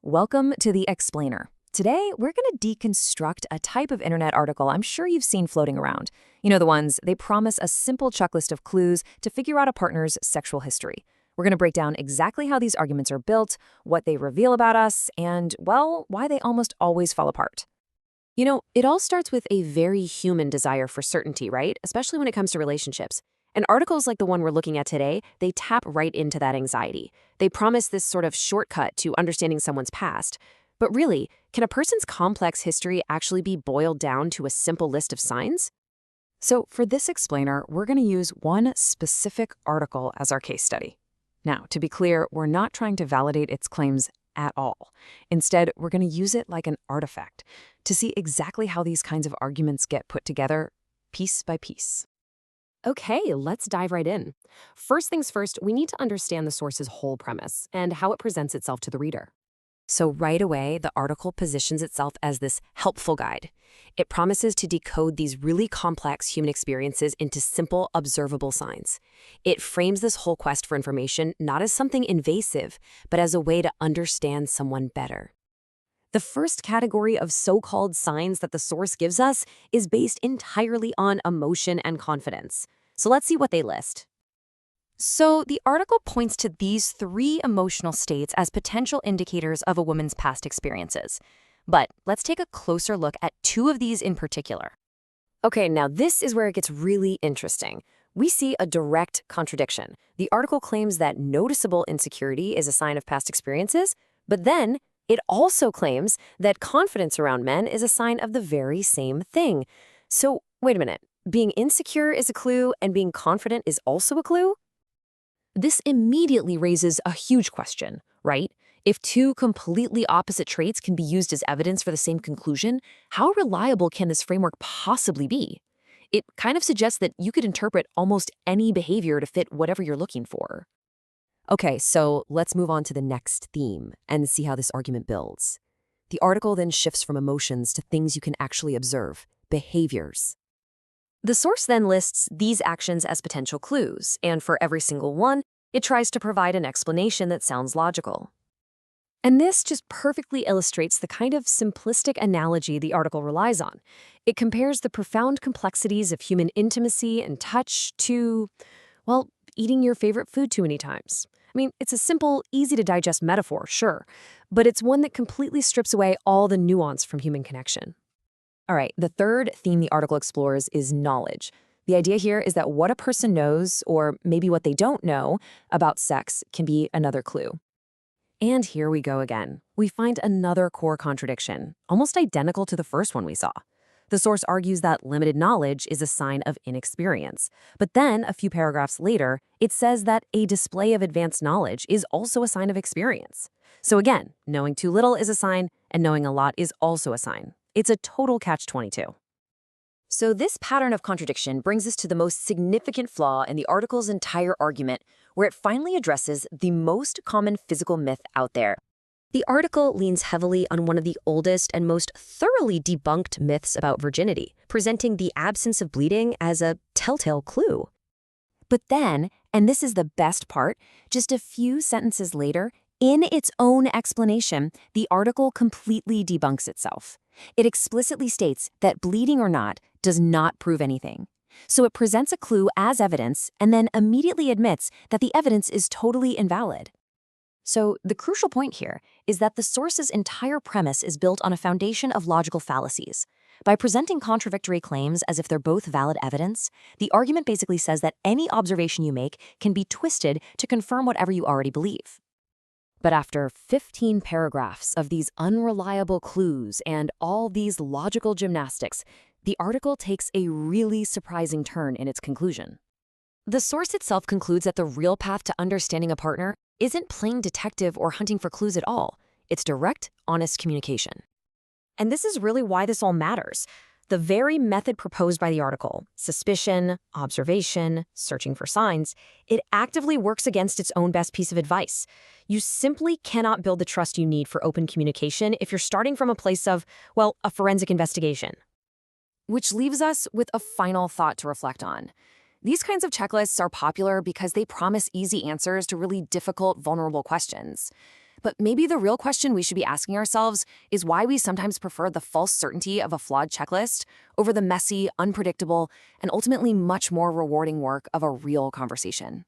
Welcome to The Explainer. Today, we're going to deconstruct a type of internet article I'm sure you've seen floating around. You know the ones, they promise a simple checklist of clues to figure out a partner's sexual history. We're going to break down exactly how these arguments are built, what they reveal about us, and, well, why they almost always fall apart. You know, it all starts with a very human desire for certainty, right? Especially when it comes to relationships. And articles like the one we're looking at today, they tap right into that anxiety. They promise this sort of shortcut to understanding someone's past. But really, can a person's complex history actually be boiled down to a simple list of signs? So for this explainer, we're going to use one specific article as our case study. Now, to be clear, we're not trying to validate its claims at all. Instead, we're going to use it like an artifact to see exactly how these kinds of arguments get put together piece by piece. Okay, let's dive right in. First things first, we need to understand the source's whole premise and how it presents itself to the reader. So right away, the article positions itself as this helpful guide. It promises to decode these really complex human experiences into simple, observable signs. It frames this whole quest for information not as something invasive, but as a way to understand someone better. The first category of so-called signs that the source gives us is based entirely on emotion and confidence. So let's see what they list. So the article points to these three emotional states as potential indicators of a woman's past experiences. But let's take a closer look at two of these in particular. Okay, now this is where it gets really interesting. We see a direct contradiction. The article claims that noticeable insecurity is a sign of past experiences, but then it also claims that confidence around men is a sign of the very same thing. So, wait a minute. Being insecure is a clue and being confident is also a clue? This immediately raises a huge question, right? If two completely opposite traits can be used as evidence for the same conclusion, how reliable can this framework possibly be? It kind of suggests that you could interpret almost any behavior to fit whatever you're looking for. Okay, so let's move on to the next theme and see how this argument builds. The article then shifts from emotions to things you can actually observe, behaviors. The source then lists these actions as potential clues, and for every single one, it tries to provide an explanation that sounds logical. And this just perfectly illustrates the kind of simplistic analogy the article relies on. It compares the profound complexities of human intimacy and touch to, well, eating your favorite food too many times. I mean, it's a simple, easy-to-digest metaphor, sure, but it's one that completely strips away all the nuance from human connection. All right, the third theme the article explores is knowledge. The idea here is that what a person knows, or maybe what they don't know, about sex can be another clue. And here we go again. We find another core contradiction, almost identical to the first one we saw. The source argues that limited knowledge is a sign of inexperience. But then, a few paragraphs later, it says that a display of advanced knowledge is also a sign of experience. So again, knowing too little is a sign, and knowing a lot is also a sign. It's a total catch-22. So this pattern of contradiction brings us to the most significant flaw in the article's entire argument, where it finally addresses the most common physical myth out there. The article leans heavily on one of the oldest and most thoroughly debunked myths about virginity, presenting the absence of bleeding as a telltale clue. But then, and this is the best part, just a few sentences later, in its own explanation, the article completely debunks itself. It explicitly states that bleeding or not does not prove anything. So it presents a clue as evidence and then immediately admits that the evidence is totally invalid. So the crucial point here is that the source's entire premise is built on a foundation of logical fallacies. By presenting contradictory claims as if they're both valid evidence, the argument basically says that any observation you make can be twisted to confirm whatever you already believe. But after 15 paragraphs of these unreliable clues and all these logical gymnastics, the article takes a really surprising turn in its conclusion. The source itself concludes that the real path to understanding a partner isn't playing detective or hunting for clues at all. It's direct, honest communication. And this is really why this all matters. The very method proposed by the article, suspicion, observation, searching for signs, it actively works against its own best piece of advice. You simply cannot build the trust you need for open communication if you're starting from a place of, well, a forensic investigation. Which leaves us with a final thought to reflect on. These kinds of checklists are popular because they promise easy answers to really difficult, vulnerable questions. But maybe the real question we should be asking ourselves is why we sometimes prefer the false certainty of a flawed checklist over the messy, unpredictable, and ultimately much more rewarding work of a real conversation.